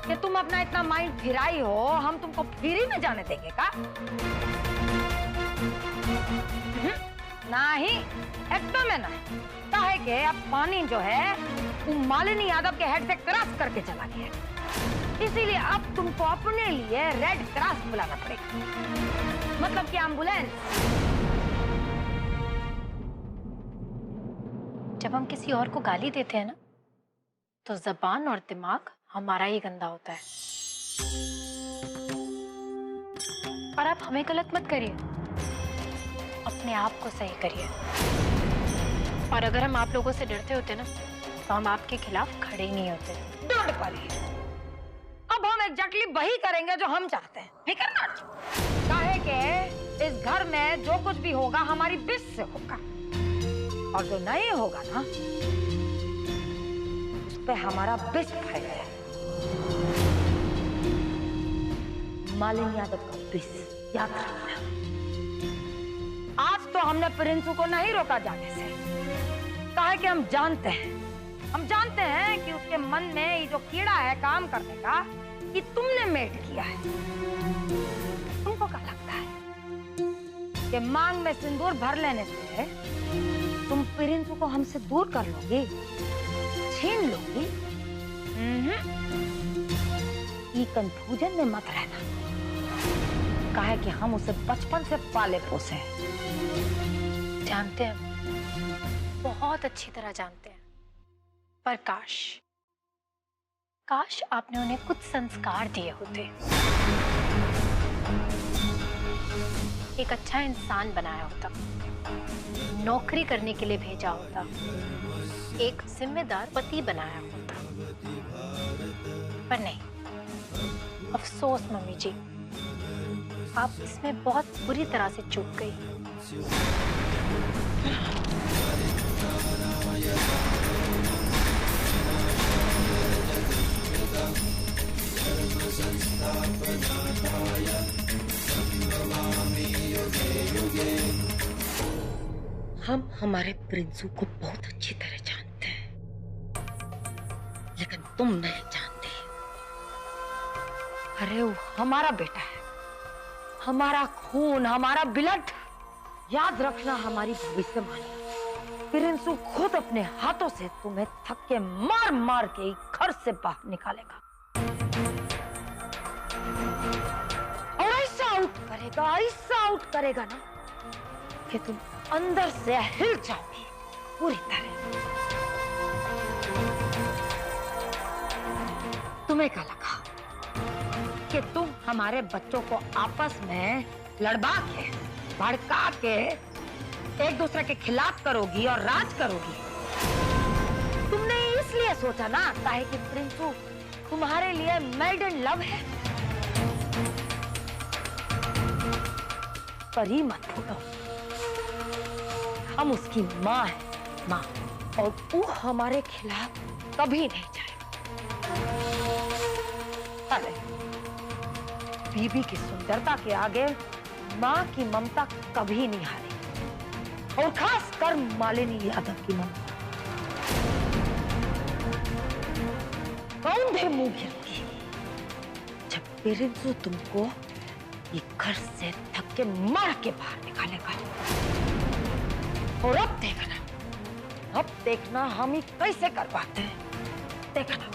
कि तुम अपना इतना माइंड फिराई हो, हम तुमको फ्री में जाने देंगे का? नहीं, एकदम है ना। काहे के अब पानी जो है वो मालिनी यादव के हेड से क्रॉस करके चला गया, इसीलिए अब तुमको अपने लिए रेड क्रॉस बुलाना पड़ेगा, मतलब कि एम्बुलेंस। जब हम किसी और को गाली देते हैं ना, तो जबान और दिमाग हमारा ही गंदा होता है। और आप हमें गलत मत करिए, अपने आप को सही करिए। और अगर हम आप लोगों से डरते होते ना, तो हम आपके खिलाफ खड़े ही नहीं होते। डोंट वरी, अब हम एग्जैक्टली वही करेंगे जो हम चाहते हैं, ठीक है ना? काहे के इस घर में जो कुछ भी होगा हमारी विश से होगा, और जो नहीं होगा ना उस पे हमारा विश है। मालिनी यादव का विश याद रखना। आज तो हमने प्रिंसू को नहीं रोका जाने से, काहे कि हम जानते हैं कि उसके मन में ये जो कीड़ा है काम करने का, ये तुमने मेट किया है। तुमको क्या लगता है कि मांग में सिंदूर भर लेने से तुम प्रिंसू को हमसे दूर कर लोगी, छीन लोगी? ये कंफ्यूजन में मत रहना, काहे कि हम उसे बचपन से पाले पोसे हैं। जानते हैं, बहुत अच्छी तरह जानते हैं, पर काश आपने उन्हें कुछ संस्कार दिए होते, एक अच्छा इंसान बनाया होता, नौकरी करने के लिए भेजा होता, एक जिम्मेदार पति बनाया होता। पर नहीं, अफसोस मम्मी जी, आप इसमें बहुत बुरी तरह से चूक गई। हम हमारे प्रिंसू को बहुत अच्छी तरह जानते हैं, लेकिन तुम नहीं जानते। अरे वो हमारा बेटा है, हमारा खून, हमारा ब्लड। याद रखना हमारी भविष्यवाणी। प्रिंसू खुद अपने हाथों से तुम्हें थक्के मार मार के घर से बाहर निकालेगा, और ऐसा आउट करेगा ना कि तुम अंदर से हिल जाओगी पूरी तरह। तुम्हें क्या लगा कि तुम हमारे बच्चों को आपस में लड़वा के, भड़का के एक दूसरे के खिलाफ करोगी और राज करोगी? तुमने इसलिए सोचा ना काहे कि प्रिंसू तुम्हारे लिए मेड इन लव है? परी मत फूटो, हम उसकी माँ है, माँ, और वो हमारे खिलाफ कभी नहीं जाए। अरे बीबी की सुंदरता के आगे माँ की ममता कभी नहीं हारेगी, और खास कर मालिनी यादव की ममता। कौन भी मुंह गिरोगी जब प्रिंसू तुमको ये घर से धक्के मार के बाहर निकालेगा। और अब देखना हम ही कैसे करवाते हैं, देखना।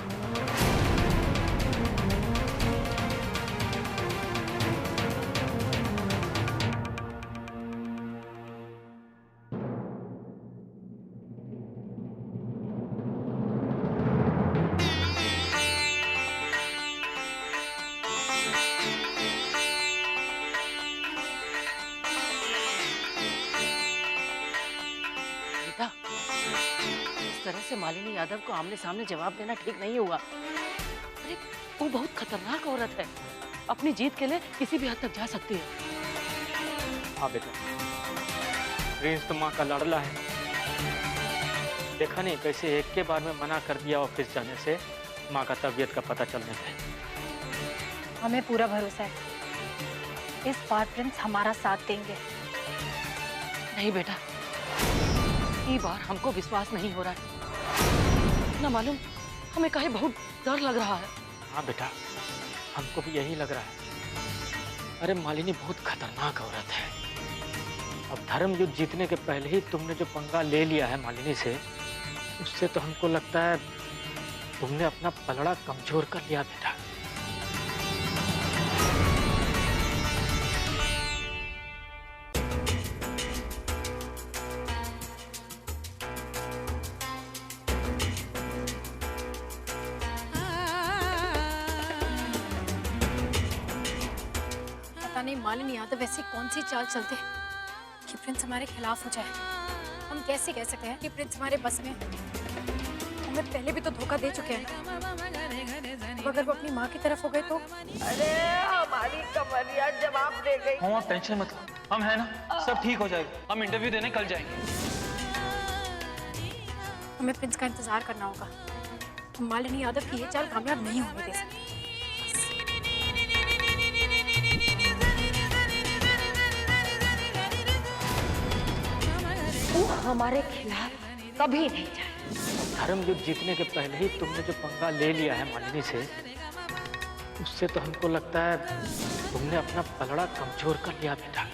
इस तरह से मालिनी यादव को आमने सामने जवाब देना ठीक नहीं हुआ। अरे वो बहुत खतरनाक औरत है, अपनी जीत के लिए किसी भी हद तक जा सकती है। हाँ बेटा, प्रिंस तो माँ का लाडला है। देखा नहीं कैसे एक के बार में मना कर दिया ऑफिस जाने से माँ का तबीयत का पता चलने पे। हमें पूरा भरोसा है, इस बार प्रिंस हमारा साथ देंगे। नहीं बेटा, ये बार हमको विश्वास नहीं हो रहा है। ना मालूम हमें काहे बहुत डर लग रहा है। हाँ बेटा, हमको भी यही लग रहा है। अरे मालिनी बहुत खतरनाक औरत है। अब धर्म युद्ध जीतने के पहले ही तुमने जो पंगा ले लिया है मालिनी से, उससे तो हमको लगता है तुमने अपना पलड़ा कमजोर कर लिया बेटा। पता नहीं मालिनी यादव ऐसी कौन सी चाल चलते कि प्रिंस हमारे खिलाफ हो जाए। हम कैसे कह सकते हैं कि प्रिंस हमारे बस में? हमें पहले भी तो धोखा दे चुके हैं। अगर वो अपनी माँ की तरफ हो गए तो? अरे हमारी कमरिया जवाब दे गई। हम आप टेंशन मत लो, हम है ना, सब ठीक हो जाएगा। हम इंटरव्यू देने कल जाएंगे। हमें प्रिंस का इंतजार करना होगा। हम मालिनी यादव की ये चाल कामयाब नहीं होने दे सकते। वो हमारे खिलाफ कभी नहीं जाए। धर्म युद्ध जीतने के पहले ही तुमने जो पंगा ले लिया है मालिनी से, उससे तो हमको लगता है तुमने अपना पलड़ा कमजोर कर लिया बेटा।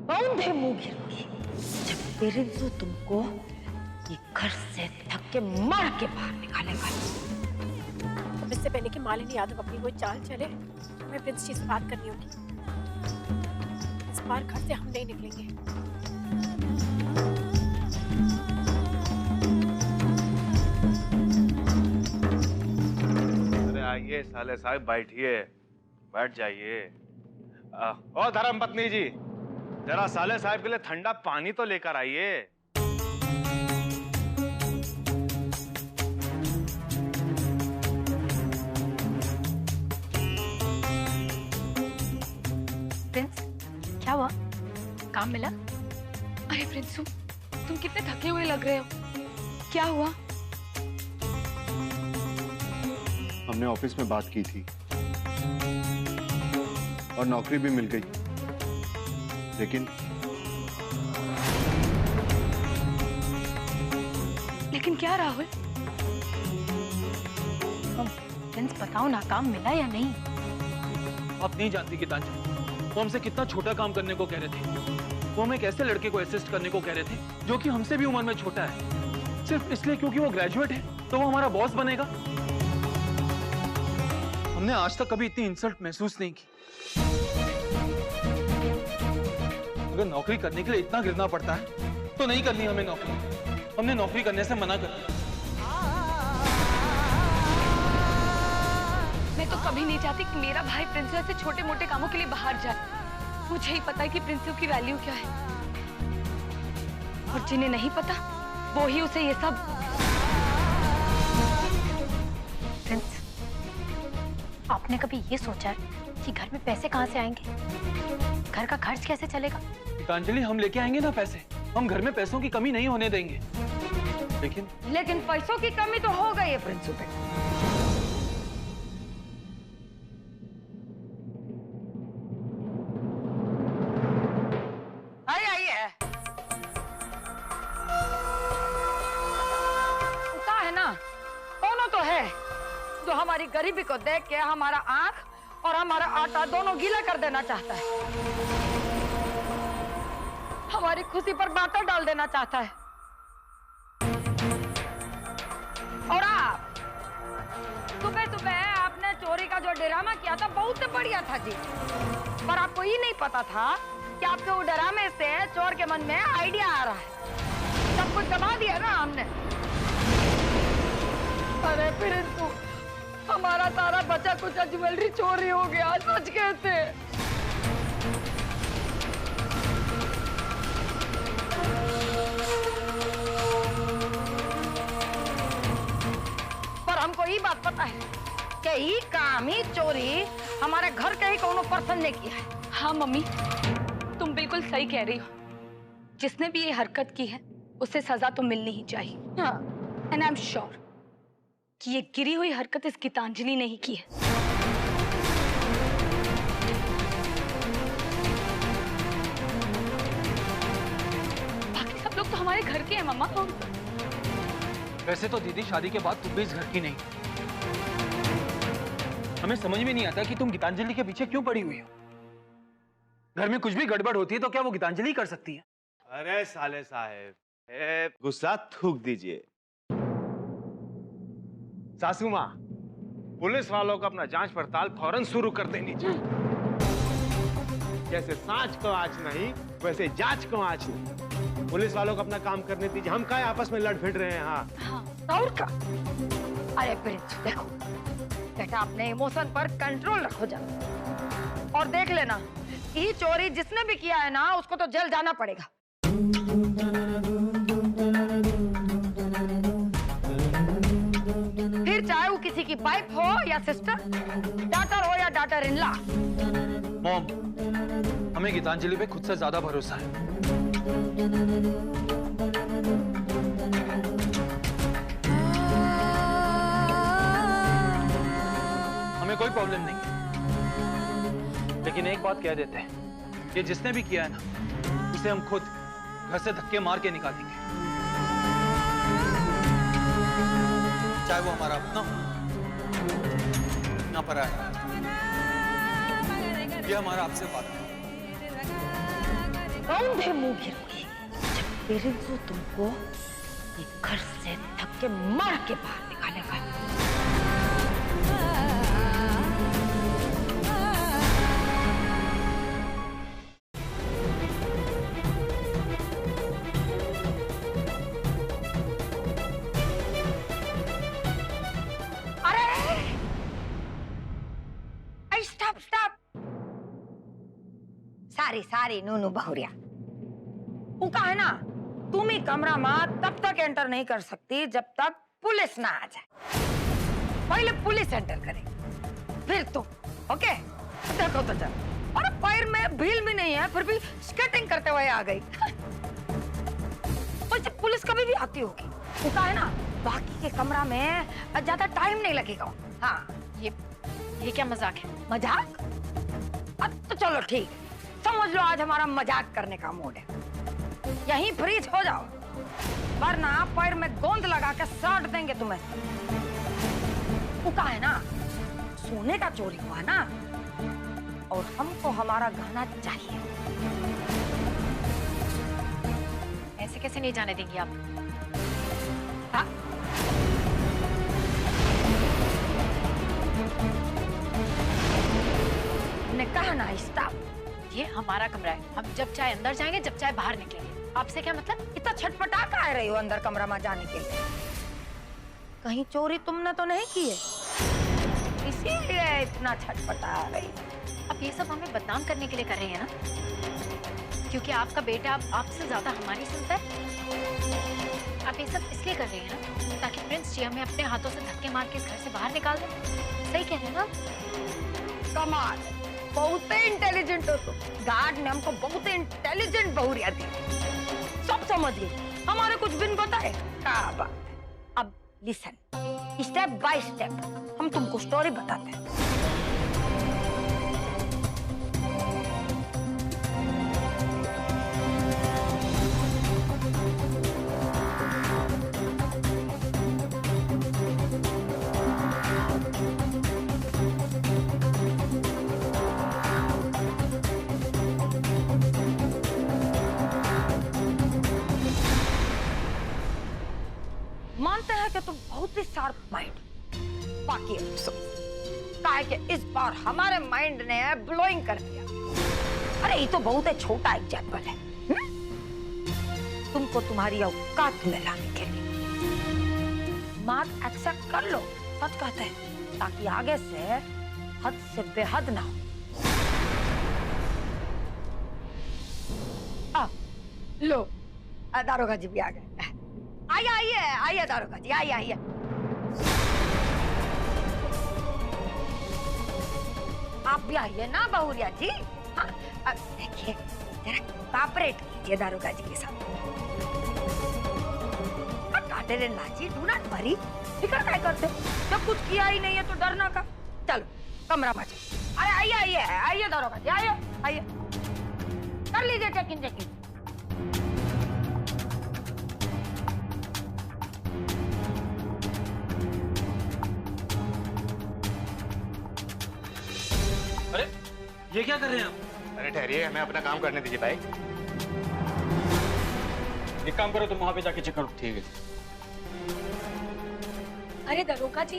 बंधे मुंह गिरोगी जब प्रिंसू तुमको ये घर से थक के मार के बाहर निकालेगा। अब इससे पहले कि मालिनी यादव अपनी कोई चाल चले, हमें प्रिंस जी से बात करनी होगी। इस बार घर से हम नहीं निकलेंगे। अरे आइए साले साहब, बैठिए, बैठ जाइए। ओ धर्मपत्नी जी, जरा साले साहब के लिए ठंडा पानी तो लेकर आइए। प्रिंस, क्या हुआ? काम मिला? अरे प्रिंसू, तुम कितने थके हुए लग रहे हो। क्या हुआ? हमने ऑफिस में बात की थी और नौकरी भी मिल गई, लेकिन क्या राहुल? प्रिंस बताओ ना, काम मिला या नहीं? आप नहीं जानती गीतांजलि, वो हमसे कितना छोटा काम करने को कह रहे थे। वो हमें एक ऐसे लड़के को असिस्ट करने को कह रहे थे जो कि हमसे भी उम्र में छोटा है, सिर्फ इसलिए क्योंकि वो ग्रेजुएट है तो वो हमारा बॉस बनेगा। हमने आज तक कभी इतनी इंसल्ट महसूस नहीं की। अगर नौकरी करने के लिए इतना गिरना पड़ता है तो नहीं करनी हमें नौकरी। हमने नौकरी करने से मना कर दिया। मैं तो कभी नहीं चाहती कि मेरा भाई प्रिंसू ऐसे छोटे मोटे कामों के लिए बाहर जाए। मुझे ही पता है कि प्रिंसू की वैल्यू क्या है, और जिन्हें नहीं पता वो ही उसे ये सब। प्रिंस, आपने कभी ये सोचा है कि घर में पैसे कहाँ से आएंगे? घर का खर्च कैसे चलेगा? गीतांजलि, हम लेके आएंगे ना पैसे। हम घर में पैसों की कमी नहीं होने देंगे। लेकिन पैसों की कमी तो हो गई है प्रिंसू पे। आइए, कहा है ना, दोनों तो है जो हमारी गरीबी को देख के हमारा आंख और हमारा आटा दोनों गीला कर देना चाहता है, हमारी खुशी पर बाटा डाल देना चाहता है। और आप सुबह सुबह आपने चोरी का जो ड्रामा किया था बहुत बढ़िया था जी, पर आपको ये नहीं पता था कि आपके वो ड्रामे से चोर के मन में आइडिया आ रहा है। सब कुछ दबा दिया ना हमने। अरे प्रिंसू, हमारा सारा बचा कुछ ज्वेलरी चोरी हो गया। सच कैसे? यही काम ही चोरी हमारे घर के ही कोनो पर्सन ने किया है। हाँ मम्मी, तुम बिल्कुल सही कह रही हो। जिसने भी ये हरकत की है उसे सजा तो मिलनी ही चाहिए। हाँ। एंड आई एम श्योर कि ये गिरी हुई हरकत इस गीतांजलि ने ही की है। बाकी सब लोग तो हमारे घर के हैं मम्मा। वैसे तो दीदी शादी के बाद तुम भी इस घर की नहीं। हमें समझ में नहीं आता कि तुम गीतांजलि के पीछे क्यों पड़ी हुई हो। घर में कुछ भी गड़बड़ होती है तो क्या वो गीतांजलि कर सकती है? अरे साले साहब, गुस्सा थूक दीजिए। सासू माँ, पुलिस वालों को अपना जांच पड़ताल फौरन शुरू कर देनी चाहिए। जैसे सांच को आंच नहीं, वैसे जांच को आंच नहीं। पुलिस वालों को अपना काम करने दीजिए। हम क्या आपस में लड़ भिड़ रहे हैं? हाँ और का? अरे प्रिंस देखो बेटा, अपने इमोशन पर कंट्रोल रखो जरा, और देख लेना ये चोरी जिसने भी किया है ना उसको तो जेल जाना पड़ेगा। फिर चाहे वो किसी की वाइफ हो या सिस्टर, डॉटर हो या डॉटर इन लॉ। मॉम, हमें गीतांजलि पे खुद से ज्यादा भरोसा है। हमें कोई प्रॉब्लम नहीं है, लेकिन एक बात कह देते हैं, ये जिसने भी किया है ना उसे हम खुद घर से धक्के मार के निकालेंगे, चाहे वो हमारा अपना हो या पराया। ये हमारा आपसे बात है। औंधे मुंह गिरोगी जब पेरेंट्स तुमको ये घर से धक्के मार के बाहर निकालेगा। स्टॉप। सारी नूनू बहुरिया, वो का है ना, तुम ही कमरा में तब तक एंटर नहीं कर सकती जब तक पुलिस ना आ जाए। पहले पुलिस एंटर करे, फिर तुम। ओके देखो तो चल। और पैर में भील भी नहीं है, फिर भी स्केटिंग करते हुए आ गई। वैसे पुलिस कभी भी आती होगी। वो का है ना, बाकी के कमरा में ज्यादा टाइम नहीं लगेगा। हाँ ये क्या मजाक है? मजाक? अब तो चलो ठीक, समझ लो आज हमारा मजाक करने का मूड है। यहीं फ्रीज हो जाओ, वरना पैर में गोंद लगा के साट देंगे तुम्हें। वो का है ना, सोने का चोरी हुआ ना, और हमको हमारा गहना चाहिए। ऐसे कैसे नहीं जाने देंगी आप? हाँ? ने कहा ना स्टॉप। ये हमारा कमरा है, हम जब चाहे अंदर जाएंगे, जब चाहे बाहर निकलेंगे। आपसे क्या मतलब? इतना छटपटा का आ रही हो अंदर कमरा में जाने के लिए? कहीं चोरी तुमने तो नहीं की है, इसीलिए इतना छटपटा आ रही। अब ये सब हमें बदनाम करने के लिए कर रही है ना, क्योंकि आपका बेटा अब आपसे ज्यादा हमारी सुनता है। आप ये सब इसलिए कर रही है ना ताकि प्रिंस जी हमें अपने हाथों से धक्के मार के इस घर से बाहर निकाल दें। सही कह रहे हैं ना? कमाल, बहुत इंटेलिजेंट हो तुम। गार्ड ने हमको बहुत इंटेलिजेंट बहुरिया दी, सब समझ गई, हमारे कुछ भी नहीं बताए। क्या बात है। अब लिसन, स्टेप बाय स्टेप हम तुमको स्टोरी बताते हैं। मानते हैं कि तुम बहुत ही शार्प माइंड, बाकी अफसोस काहे कि इस बार हमारे माइंड ने ब्लोइंग कर दिया। अरे ये तो बहुत ही छोटा एग्जाम्पल है तुमको तुम्हारी औकात में लाने के लिए। बात एक्सेप्ट कर लो, सच कहते हैं, ताकि आगे से हद से बेहद ना हो। लो दारोगा जी भी आ गए। आइए दारोगा जी, आइए। आप भी आइए ना बहुरिया जी। हाँ, अब देखिए जरा कॉपरेट कीजिए दारोगा जी के साथ। daughter in law ji, do not worry। फिक्र क्या करते, जब कुछ किया ही नहीं है तो डरना का। चलो कमरा में चलो। अरे आइए आइए आइए दारोगा जी, आइए आइए, कर लीजिए चेकिंग चेकिंग। अरे ये क्या कर रहे हैं आप? अरे ठहरिए, हमें अपना काम करने दीजिए भाई। एक काम करो, तुम वहां पे जाके चेक करो। ठीक है। अरे दरोगा जी,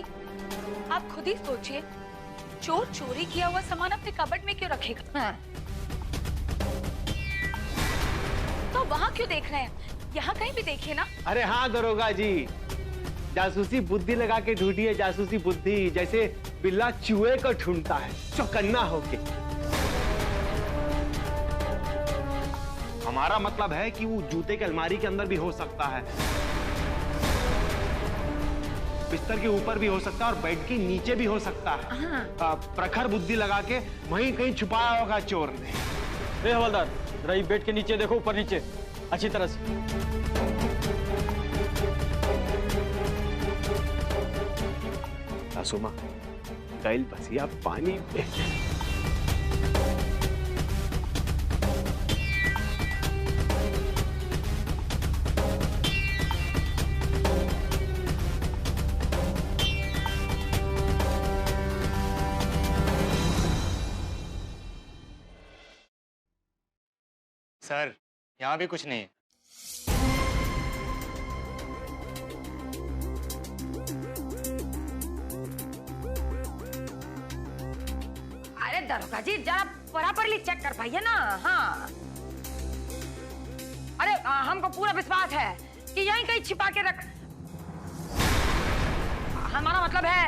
आप खुद ही सोचिए, चोर चोरी किया हुआ सामान अपने कबर्ड में क्यों रखेगा? हाँ। तो वहाँ क्यों देख रहे हैं? यहाँ कहीं भी देखिए ना। अरे हाँ दरोगा जी, जासूसी बुद्धि लगा के ढूंढिए, जासूसी बुद्धि, जैसे बिल्ला चूहे को ढूंढता है चौकन्ना होके। हमारा मतलब है कि वो जूते के अलमारी के अंदर भी हो सकता है, बिस्तर के ऊपर भी हो सकता है और बेड के नीचे भी हो सकता है। प्रखर बुद्धि लगा के वहीं कहीं छुपाया होगा चोर ने। ए हवलदार, जरा ये बेड के नीचे देखो, ऊपर नीचे अच्छी तरह से। सासू माँ, कैल बसिया पानी पे। सर यहाँ भी कुछ नहीं है। अरे दरोगा जी, जरा बराबरली चेक कर पाइए ना। हाँ, अरे हमको पूरा विश्वास है कि यहीं कहीं छिपा के रख। हमारा मतलब है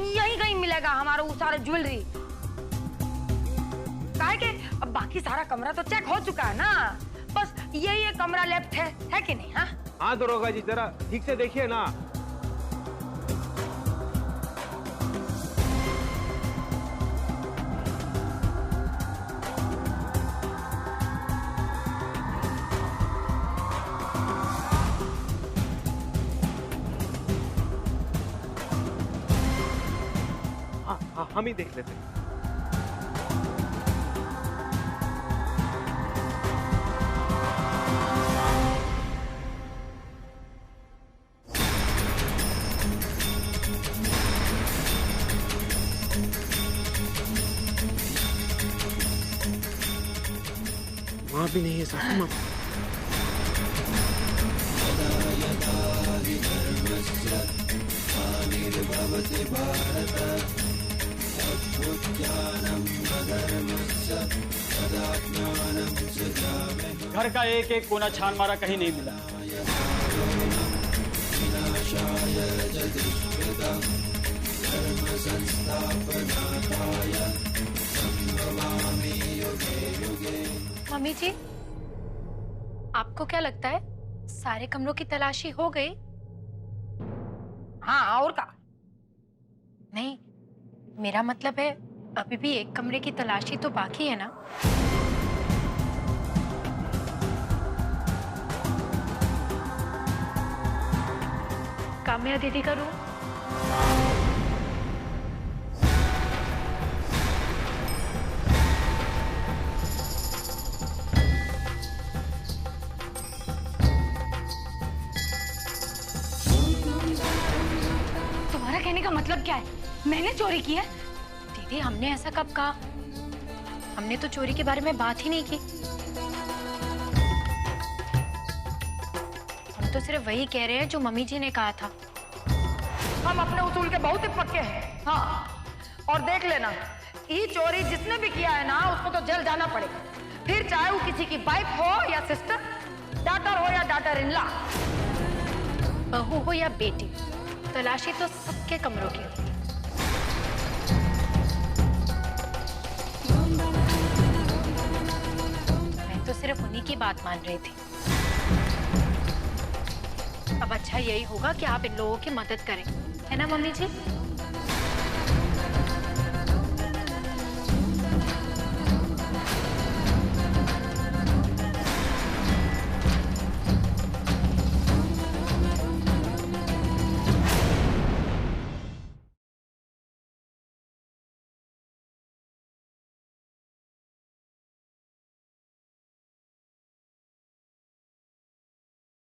यहीं कहीं मिलेगा हमारा वो सारा ज्वेलरी। काहे के अब बाकी सारा कमरा तो चेक हो चुका है ना, बस यही एक कमरा लेफ्ट है कि नहीं? हाँ हाँ दरोगा जी, जरा ठीक से देखिए ना। हाँ, हम ही देख लेते हैं। वहां भी नहीं है सासू माँ। घर का एक एक कोना छान मारा, कहीं नहीं मिला। मम्मी जी, आपको क्या लगता है सारे कमरों की तलाशी हो गई? हाँ, और का? नहीं, मेरा मतलब है अभी भी एक कमरे की तलाशी तो बाकी है ना। काम्या दीदी का रूम। तुम्हारा कहने का मतलब क्या है? मैंने चोरी की है? दीदी, हमने ऐसा कब कहा? हमने तो चोरी के बारे में बात ही नहीं की। हम तो सिर्फ वही कह रहे हैं जो मम्मी जी ने कहा था। हम अपने उसूल के बहुत ही पक्के हैं। हाँ, और देख लेना, ये चोरी जिसने भी किया है ना, उसको तो जेल जाना पड़ेगा, फिर चाहे वो किसी की वाइफ हो या सिस्टर, डॉटर हो या डॉटर इन लॉ, बहू हो या बेटी, तलाशी तो सबके कमरों की होती है। मैं तो सिर्फ उन्हीं की बात मान रही थी। अब अच्छा यही होगा कि आप इन लोगों की मदद करें, है ना मम्मी जी?